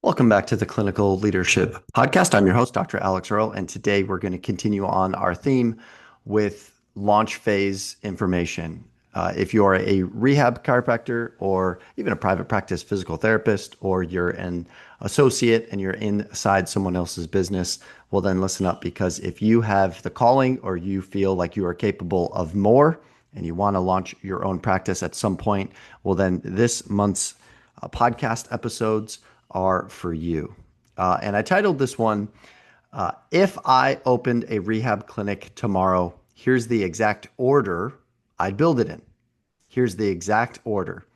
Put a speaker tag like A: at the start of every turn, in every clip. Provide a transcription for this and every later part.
A: Welcome back to the Clinical Leadership Podcast. I'm your host, Dr. Alex Earl, and today we're going to continue on our theme with launch phase information. If you're a rehab chiropractor or even a private practice physical therapist, or you're an associate and you're inside someone else's business, well, then listen up, because if you have the calling or you feel like you are capable of more and you want to launch your own practice at some point, well, then this month's podcast episodes are for you. And I titled this one, If I Opened a Rehab Clinic Tomorrow, Here's the Exact Order I'd Build It in. Here's the exact order.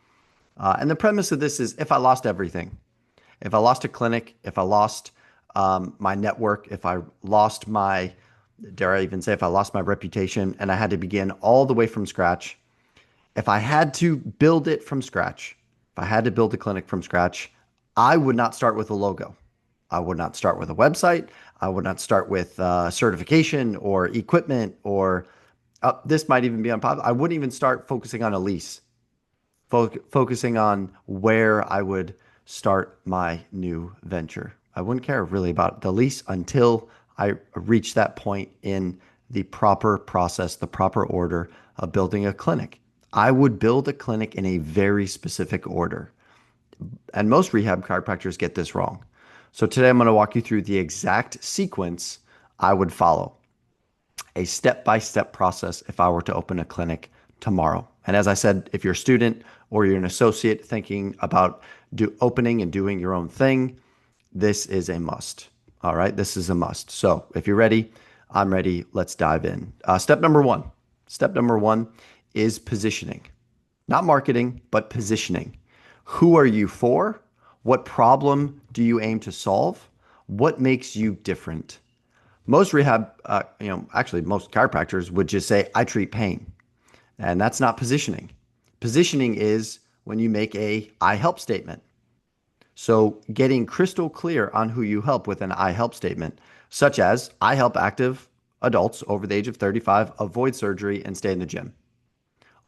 A: And the premise of this is, if I lost everything, if I lost a clinic, if I lost my network, if I lost my, dare I even say, if I lost my reputation and I had to begin all the way from scratch, if I had to build it from scratch, if I had to build a clinic from scratch, I would not start with a logo. I would not start with a website. I would not start with certification or equipment, or this might even be on pop. I wouldn't even start focusing on a lease, focusing on where I would start my new venture. I wouldn't care really about the lease until I reach that point in the proper process, the proper order of building a clinic. I would build a clinic in a very specific order. And most rehab chiropractors get this wrong. So today I'm going to walk you through the exact sequence I would follow, a step-by-step process if I were to open a clinic tomorrow. And as I said, if you're a student or you're an associate thinking about opening and doing your own thing, this is a must. All right, this is a must. So if you're ready, I'm ready. Let's dive in. Step number one. Step number one is positioning. Not marketing, but positioning. Who are you for? What problem do you aim to solve? What makes you different? Most rehab, actually most chiropractors would just say, I treat pain. And that's not positioning. Positioning is when you make a I help statement. So getting crystal clear on who you help with an I help statement, such as I help active adults over the age of 35 avoid surgery and stay in the gym.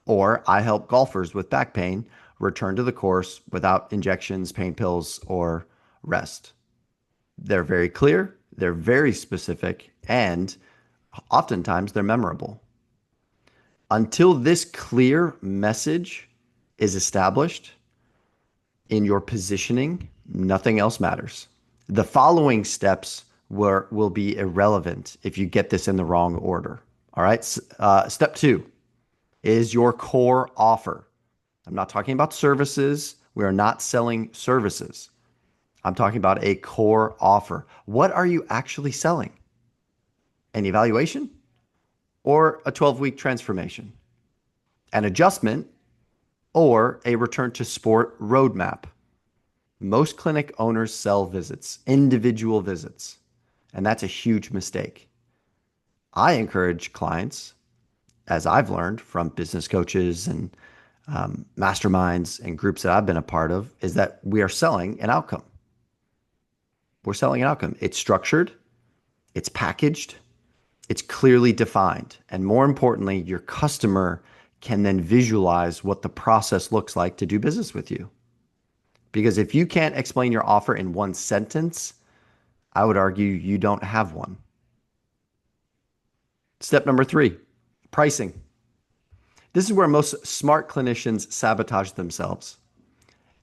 A: Or I help golfers with back pain return to the course without injections, pain pills, or rest. They're very clear, they're very specific, and oftentimes they're memorable. Until this clear message is established in your positioning, nothing else matters. The following steps will be irrelevant if you get this in the wrong order. All right. Step two is your core offer. I'm not talking about services. We are not selling services. I'm talking about a core offer. What are you actually selling? An evaluation or a 12-week transformation? An adjustment or a return to sport roadmap? Most clinic owners sell visits, individual visits, and that's a huge mistake. I encourage clients, as I've learned from business coaches and masterminds and groups that I've been a part of, is that we are selling an outcome. We're selling an outcome. It's structured, it's packaged, it's clearly defined. And more importantly, your customer can then visualize what the process looks like to do business with you. Because if you can't explain your offer in one sentence, I would argue you don't have one. Step number three, pricing. This is where most smart clinicians sabotage themselves.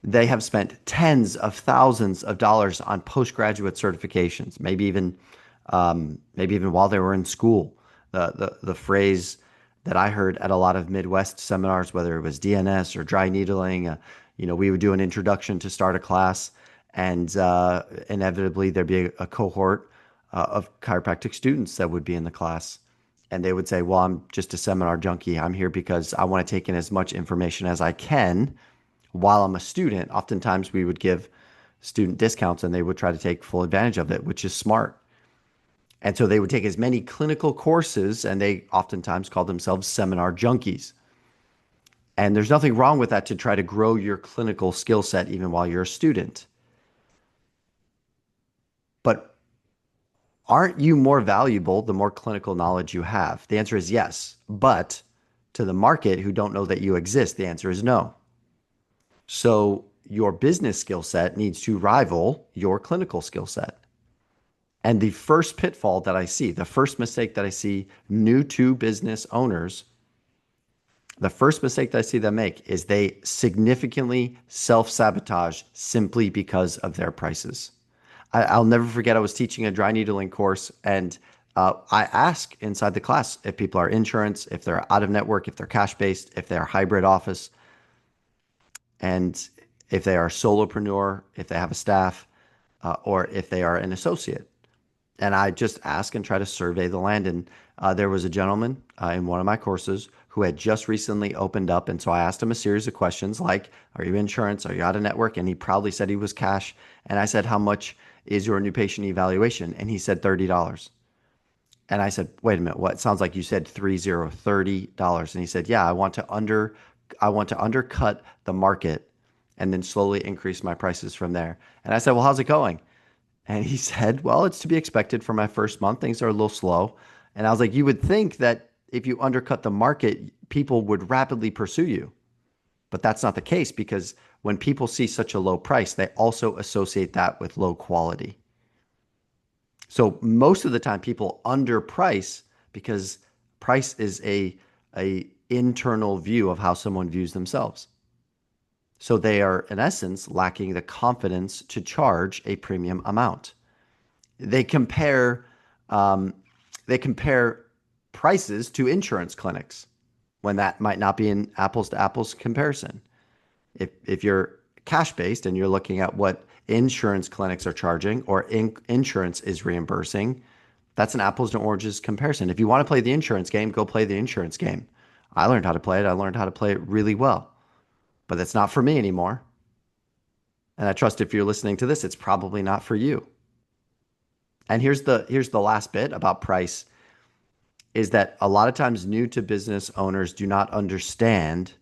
A: They have spent tens of thousands of dollars on postgraduate certifications, maybe even while they were in school. The phrase that I heard at a lot of Midwest seminars, whether it was DNS or dry needling, we would do an introduction to start a class, and inevitably there'd be a cohort of chiropractic students that would be in the class. And they would say, well, I'm just a seminar junkie. I'm here because I want to take in as much information as I can while I'm a student. Oftentimes we would give student discounts and they would try to take full advantage of it, which is smart. And so they would take as many clinical courses, and they oftentimes call themselves seminar junkies. And there's nothing wrong with that, to try to grow your clinical skill set even while you're a student. But aren't you more valuable the more clinical knowledge you have? The answer is yes. But to the market who don't know that you exist, the answer is no. So your business skill set needs to rival your clinical skill set. And the first pitfall that I see, the first mistake that I see new to business owners, the first mistake that I see them make is they significantly self-sabotage simply because of their prices. I'll never forget, I was teaching a dry needling course, and I ask inside the class if people are insurance, if they're out of network, if they're cash-based, if they're hybrid office, and if they are solopreneur, if they have a staff, or if they are an associate. And I just ask and try to survey the land. And there was a gentleman in one of my courses who had just recently opened up. And so I asked him a series of questions like, are you insurance? Are you out of network? And he proudly said he was cash. And I said, how much is your new patient evaluation? And he said $30. And I said, wait a minute, what? It sounds like you said $30. And he said, yeah, I want to undercut the market and then slowly increase my prices from there. And I said, well, how's it going? And he said, well, it's to be expected for my first month. Things are a little slow. And I was like, you would think that if you undercut the market, people would rapidly pursue you. But that's not the case, because when people see such a low price, they also associate that with low quality. So most of the time people underprice because price is a internal view of how someone views themselves. So they are, in essence, lacking the confidence to charge a premium amount. They compare, um, they compare prices to insurance clinics when that might not be an apples to apples comparison. If you're cash based and you're looking at what insurance clinics are charging or insurance is reimbursing, that's an apples to oranges comparison. If you want to play the insurance game, go play the insurance game. I learned how to play it. I learned how to play it really well, but that's not for me anymore. And I trust if you're listening to this, it's probably not for you. And here's the last bit about price, is that a lot of times new to business owners do not understand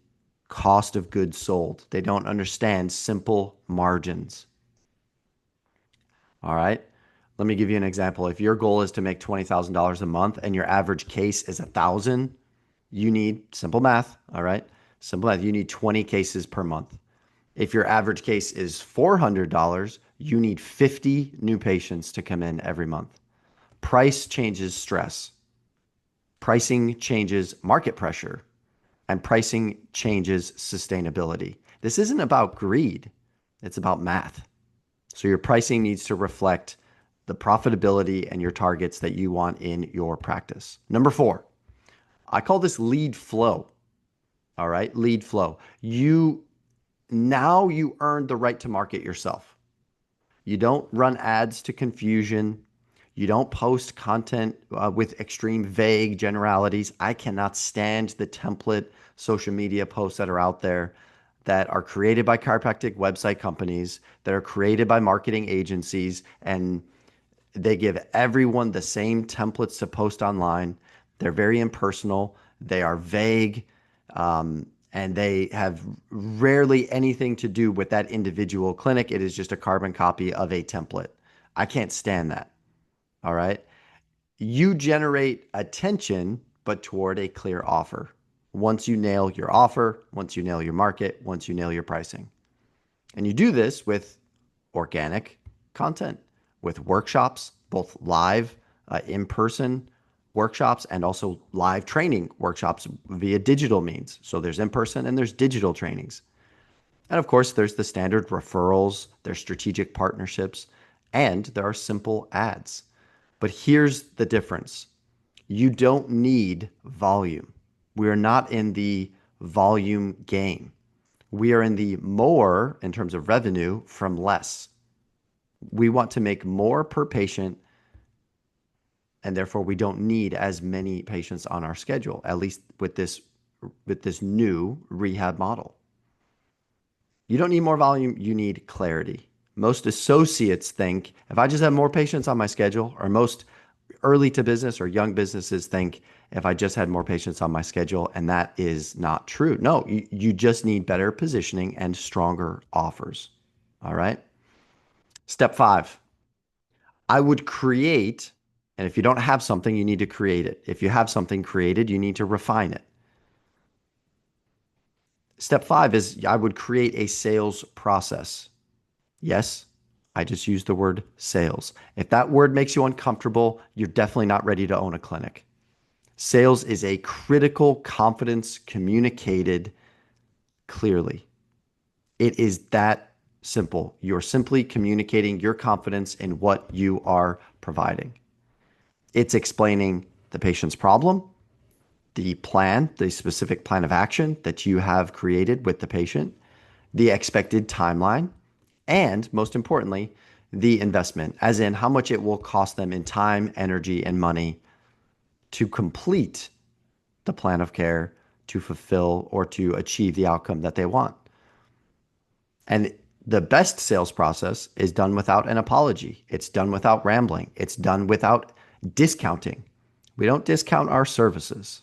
A: cost of goods sold. They don't understand simple margins. All right. Let me give you an example. If your goal is to make $20,000 a month and your average case is 1,000, you need simple math. All right. Simple math. You need 20 cases per month. If your average case is $400, you need 50 new patients to come in every month. Price changes stress. Pricing changes market pressure, and pricing changes sustainability. This isn't about greed. It's about math. So your pricing needs to reflect the profitability and your targets that you want in your practice. Number 4, I call this lead flow. All right, lead flow. Now you earned the right to market yourself. You don't run ads to confusion. You don't post content with extreme vague generalities. I cannot stand the template social media posts that are out there that are created by chiropractic website companies, that are created by marketing agencies, and they give everyone the same templates to post online. They're very impersonal. They are vague. And they have rarely anything to do with that individual clinic. It is just a carbon copy of a template. I can't stand that. All right. You generate attention, but toward a clear offer. Once you nail your offer, once you nail your market, once you nail your pricing. And you do this with organic content, with workshops, both live, in-person workshops, and also live training workshops via digital means. So there's in-person and there's digital trainings. And of course, there's the standard referrals, there's strategic partnerships, and there are simple ads. But here's the difference. You don't need volume. We are not in the volume game. We are in the more, in terms of revenue, from less. We want to make more per patient, and therefore we don't need as many patients on our schedule, at least with this new rehab model. You don't need more volume, you need clarity. Most associates think, if I just have more patients on my schedule, or most early to business or young businesses think, if I just had more patients on my schedule, and that is not true. No, you just need better positioning and stronger offers. All right. Step 5, I would create, and if you don't have something, you need to create it. If you have something created, you need to refine it. Step 5 is I would create a sales process. Yes, I just used the word sales. If that word makes you uncomfortable, you're definitely not ready to own a clinic. Sales is a critical competence communicated clearly. It is that simple. You're simply communicating your confidence in what you are providing. It's explaining the patient's problem, the plan, the specific plan of action that you have created with the patient, the expected timeline, and most importantly, the investment, as in how much it will cost them in time, energy, and money to complete the plan of care, to fulfill or to achieve the outcome that they want. And the best sales process is done without an apology. It's done without rambling. It's done without discounting. We don't discount our services.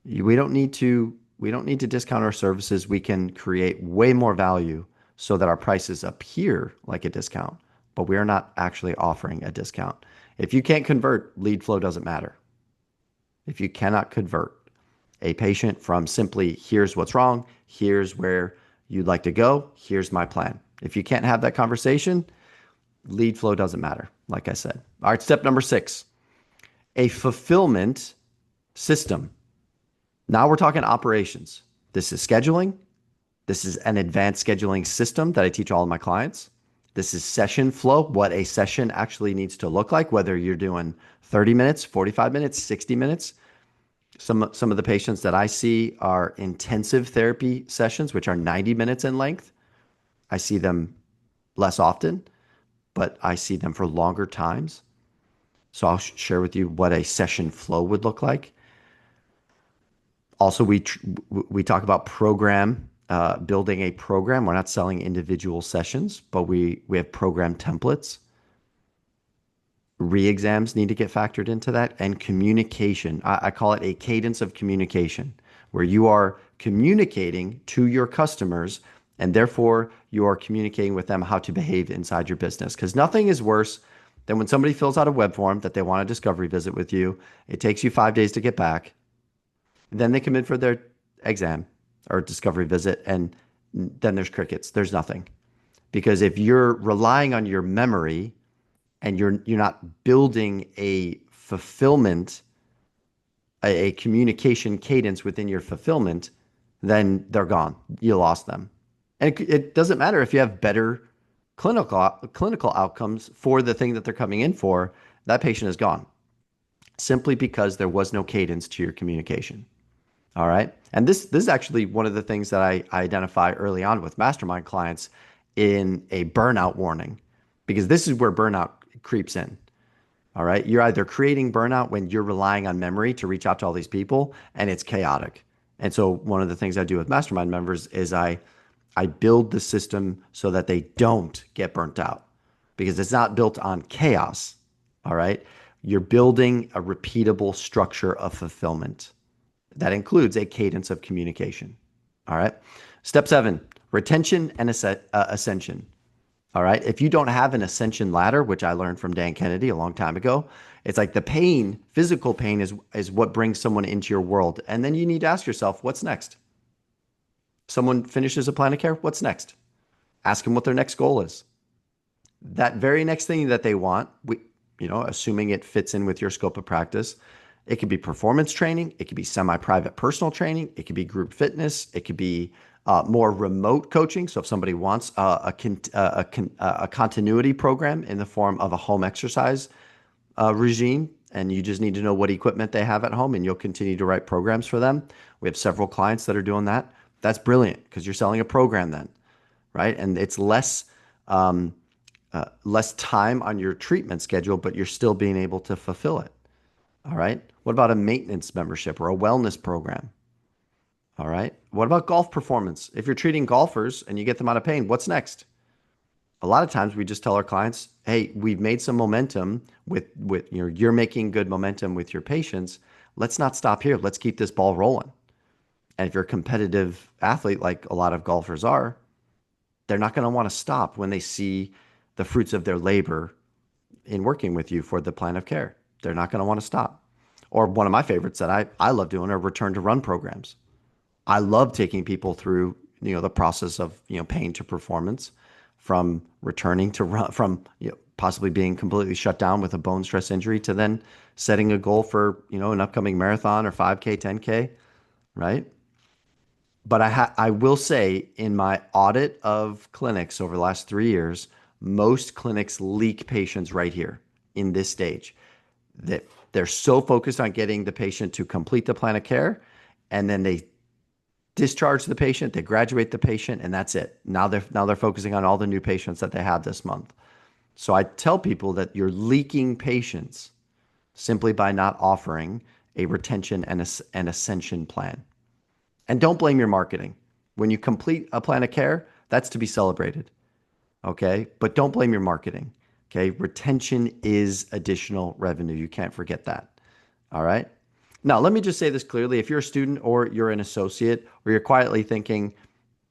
A: We don't need to discount our services. We can create way more value so that our prices appear like a discount, but we are not actually offering a discount. If you can't convert, lead flow doesn't matter. If you cannot convert a patient from simply, here's what's wrong, here's where you'd like to go, here's my plan. If you can't have that conversation, lead flow doesn't matter, like I said. All right, step number 6, a fulfillment system. Now we're talking operations. This is scheduling. This is an advanced scheduling system that I teach all of my clients. This is session flow, what a session actually needs to look like, whether you're doing 30 minutes, 45 minutes, 60 minutes. Some of the patients that I see are intensive therapy sessions, which are 90 minutes in length. I see them less often, but I see them for longer times. So I'll share with you what a session flow would look like. Also, we talk about building a program. We're not selling individual sessions, but we have program templates. Re-exams need to get factored into that, and communication. I call it a cadence of communication, where you are communicating to your customers, and therefore you are communicating with them how to behave inside your business. Because nothing is worse than when somebody fills out a web form that they want a discovery visit with you. It takes you 5 days to get back. Then they come in for their exam or discovery visit, and then there's crickets. There's nothing. Because if you're relying on your memory and you're not building a fulfillment, a communication cadence within your fulfillment, then they're gone. You lost them. And it doesn't matter if you have better clinical outcomes for the thing that they're coming in for, that patient is gone. Simply because there was no cadence to your communication. All right. And this is actually one of the things that I identify early on with mastermind clients in a burnout warning, because this is where burnout creeps in. All right. You're either creating burnout when you're relying on memory to reach out to all these people and it's chaotic. And so one of the things I do with mastermind members is I build the system so that they don't get burnt out, because it's not built on chaos. All right. You're building a repeatable structure of fulfillment that includes a cadence of communication. All right. Step 7, retention and ascension. All right. If you don't have an ascension ladder, which I learned from Dan Kennedy a long time ago, it's like the pain, physical pain is what brings someone into your world. And then you need to ask yourself, what's next? Someone finishes a plan of care, what's next? Ask them what their next goal is. That very next thing that they want, assuming it fits in with your scope of practice, it could be performance training. It could be semi-private personal training. It could be group fitness. It could be more remote coaching. So if somebody wants a continuity program in the form of a home exercise regime, and you just need to know what equipment they have at home, and you'll continue to write programs for them. We have several clients that are doing that. That's brilliant, because you're selling a program then, right? And it's less time on your treatment schedule, but you're still being able to fulfill it. All right. What about a maintenance membership or a wellness program? All right. What about golf performance? If you're treating golfers and you get them out of pain, what's next? A lot of times we just tell our clients, hey, we've made some momentum with you're making good momentum with your patients. Let's not stop here. Let's keep this ball rolling. And if you're a competitive athlete, like a lot of golfers are, they're not going to want to stop when they see the fruits of their labor in working with you for the plan of care. They're not going to want to stop. Or one of my favorites that I love doing are return to run programs. I love taking people through, the process of, pain to performance, from returning to run, from, possibly being completely shut down with a bone stress injury to then setting a goal for, an upcoming marathon or 5K, 10K, right? But I will say, in my audit of clinics over the last 3 years, most clinics leak patients right here in this stage. That they're so focused on getting the patient to complete the plan of care, and then they discharge the patient, they graduate the patient, and that's it. Now they're focusing on all the new patients that they have this month. So I tell people that you're leaking patients simply by not offering a retention and an ascension plan. And don't blame your marketing. When you complete a plan of care, that's to be celebrated. Okay. But don't blame your marketing. Okay. Retention is additional revenue. You can't forget that. All right. Now, let me just say this clearly. If you're a student or you're an associate, or you're quietly thinking,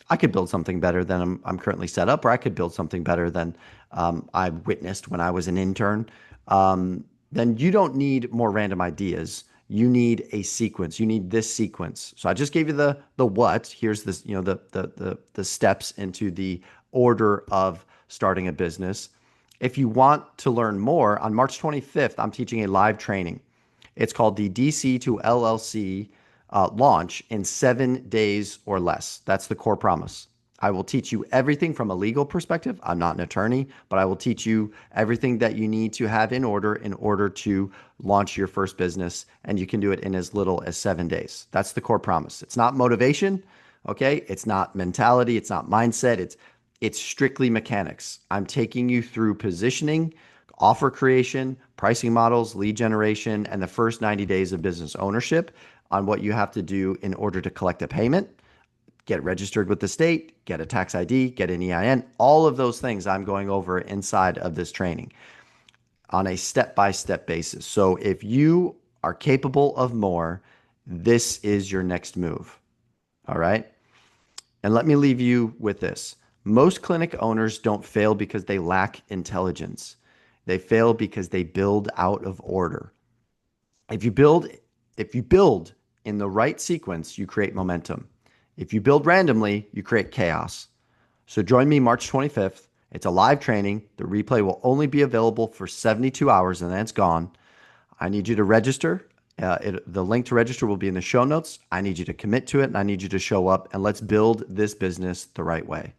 A: I could build something better than I'm currently set up, or I could build something better than I witnessed when I was an intern, then you don't need more random ideas. You need a sequence. You need this sequence. So I just gave you the what. Here's this, the steps into the order of starting a business. If you want to learn more, on March 25th, I'm teaching a live training. It's called the DC to LLC launch in 7 days or less. That's the core promise. I will teach you everything from a legal perspective. I'm not an attorney, but I will teach you everything that you need to have in order to launch your first business. And you can do it in as little as 7 days. That's the core promise. It's not motivation. Okay. It's not mentality. It's not mindset. It's strictly mechanics. I'm taking you through positioning, offer creation, pricing models, lead generation, and the first 90 days of business ownership on what you have to do in order to collect a payment, get registered with the state, get a tax ID, get an EIN. All of those things I'm going over inside of this training on a step-by-step basis. So if you are capable of more, this is your next move. All right. And let me leave you with this. Most clinic owners don't fail because they lack intelligence. They fail because they build out of order. If you build in the right sequence, you create momentum. If you build randomly, you create chaos. So join me March 25th. It's a live training. The replay will only be available for 72 hours and then it's gone. I need you to register. The link to register will be in the show notes. I need you to commit to it and I need you to show up, and let's build this business the right way.